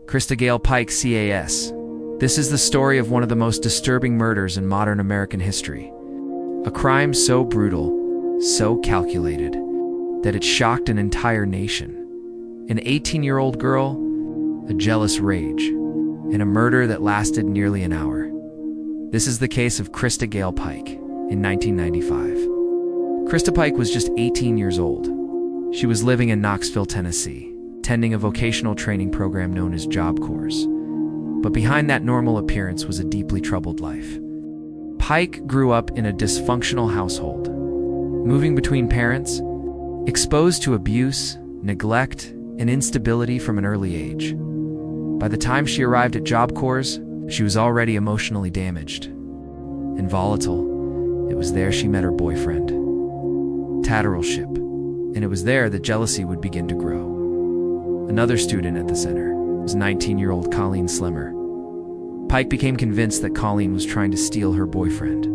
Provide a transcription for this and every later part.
Christa Pike, CAS. This is the story of one of the most disturbing murders in modern American history. A crime so brutal, so calculated, that it shocked an entire nation. An 18-year-old girl, a jealous rage, and a murder that lasted nearly an hour. This is the case of Christa Pike in 1995. Christa Pike was just 18 years old. She was living in Knoxville, Tennessee, attending a vocational training program known as Job Corps. But behind that normal appearance was a deeply troubled life. Pike grew up in a dysfunctional household, moving between parents, exposed to abuse, neglect, and instability from an early age. By the time she arrived at Job Corps, she was already emotionally damaged and volatile. It was there she met her boyfriend, Tadaryl Shipp, and it was there that jealousy would begin to grow. Another student at the center was 19-year-old Colleen Slemmer. Pike became convinced that Colleen was trying to steal her boyfriend.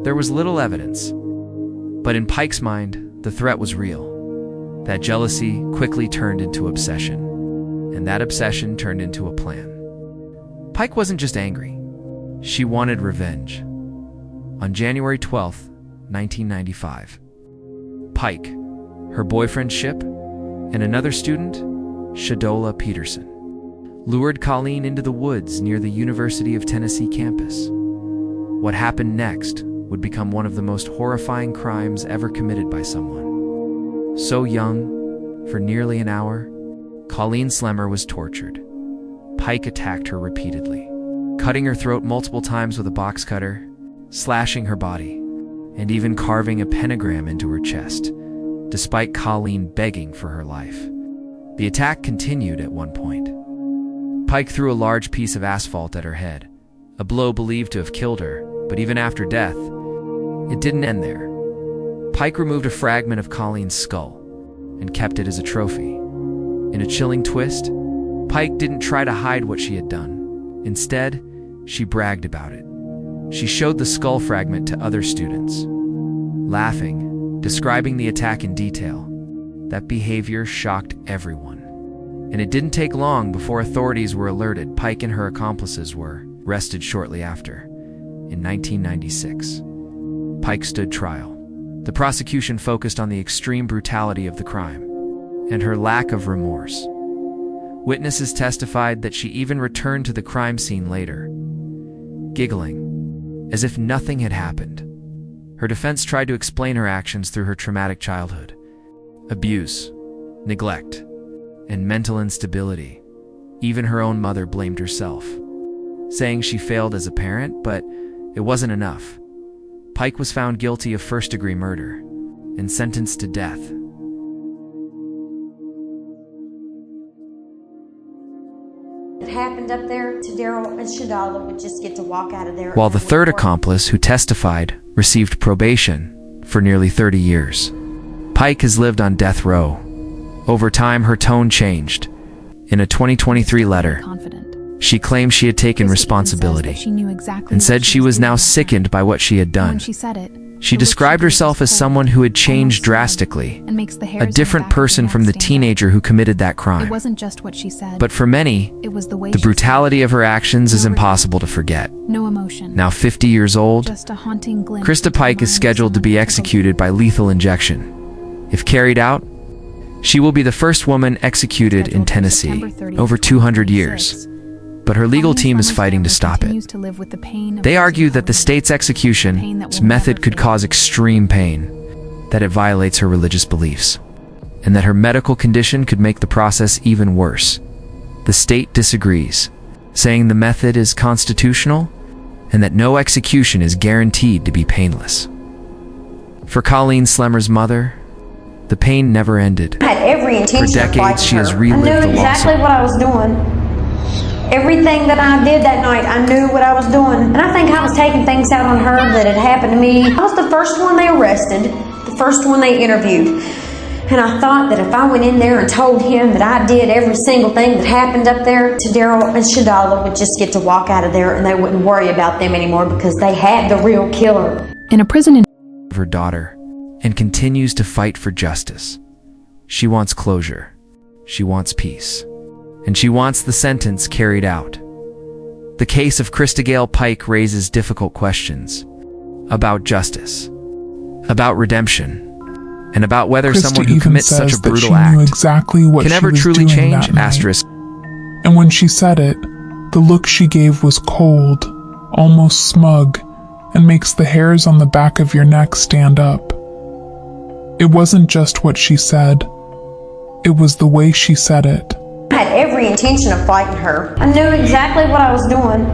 There was little evidence, but in Pike's mind, the threat was real. That jealousy quickly turned into obsession, and that obsession turned into a plan. Pike wasn't just angry. She wanted revenge. On January 12, 1995, Pike, her boyfriend Shipp, and another student, Shadola Peterson, lured Colleen into the woods near the University of Tennessee campus. What happened next would become one of the most horrifying crimes ever committed by someone. So young, for nearly an hour, Colleen Slemmer was tortured. Pike attacked her repeatedly, cutting her throat multiple times with a box cutter, slashing her body, and even carving a pentagram into her chest, despite Colleen begging for her life. The attack continued at one point. Pike threw a large piece of asphalt at her head, a blow believed to have killed her, but even after death, it didn't end there. Pike removed a fragment of Colleen's skull and kept it as a trophy. In a chilling twist, Pike didn't try to hide what she had done. Instead, she bragged about it. She showed the skull fragment to other students, laughing, describing the attack in detail. That behavior shocked everyone. And it didn't take long before authorities were alerted. Pike and her accomplices were arrested shortly after. In 1996, Pike stood trial. The prosecution focused on the extreme brutality of the crime and her lack of remorse. Witnesses testified that she even returned to the crime scene later, giggling, as if nothing had happened. Her defense tried to explain her actions through her traumatic childhood, abuse, neglect, and mental instability. Even her own mother blamed herself, saying she failed as a parent, but it wasn't enough. Pike was found guilty of first-degree murder and sentenced to death. It happened up there. Tadaryl and Shadola would just get to walk out of there. While the third accomplice, who testified, received probation for nearly 30 years. Pike has lived on death row. Over time, her tone changed. In a 2023 letter, she claimed she had taken responsibility and said she was now sickened by what she had done. She described herself as someone who had changed drastically, a different person from the teenager who committed that crime. But for many, the brutality of her actions is impossible to forget. Now 50 years old, Christa Pike is scheduled to be executed by lethal injection. If carried out, she will be the first woman executed in Tennessee over 200 years. But her legal team is fighting to stop it. They argue that the state's execution's method could cause extreme pain, that it violates her religious beliefs, and that her medical condition could make the process even worse. The state disagrees, saying the method is constitutional and that no execution is guaranteed to be painless. For Colleen Slemmer's mother, the pain never ended. I had every intention For decades, she has relived the loss. I knew exactly what I was doing. Everything that I did that night, I knew what I was doing. And I think I was taking things out on her that had happened to me. I was the first one they arrested, the first one they interviewed. And I thought that if I went in there and told him that I did every single thing that happened up there, Tadaryl and Shadola would just get to walk out of there and they wouldn't worry about them anymore because they had the real killer. In a prison in her daughter, and continues to fight for justice. She wants closure. She wants peace. and she wants the sentence carried out. The case of Christa Pike raises difficult questions about justice, about redemption, and about whether Christa someone who even commits says such a that brutal she knew act exactly what can she ever was truly doing change. that night. Asterisk. And when she said it, the look she gave was cold, almost smug, and makes the hairs on the back of your neck stand up. It wasn't just what she said, it was the way she said it. I had every intention of fighting her. I knew exactly what I was doing.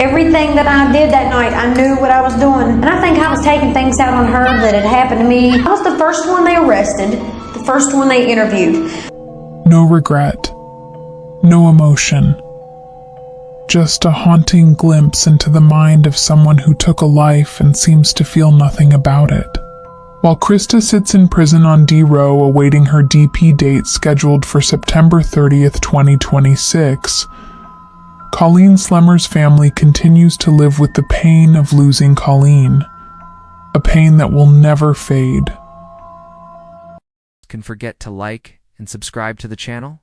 Everything that I did that night, I knew what I was doing. And I think I was taking things out on her that had happened to me. I was the first one they arrested, the first one they interviewed. No regret, no emotion. Just a haunting glimpse into the mind of someone who took a life and seems to feel nothing about it. While Christa sits in prison on D row awaiting her DP date scheduled for September 30th, 2026, Colleen Slemmer's family continues to live with the pain of losing Colleen, a pain that will never fade. Can forget to like and subscribe to the channel.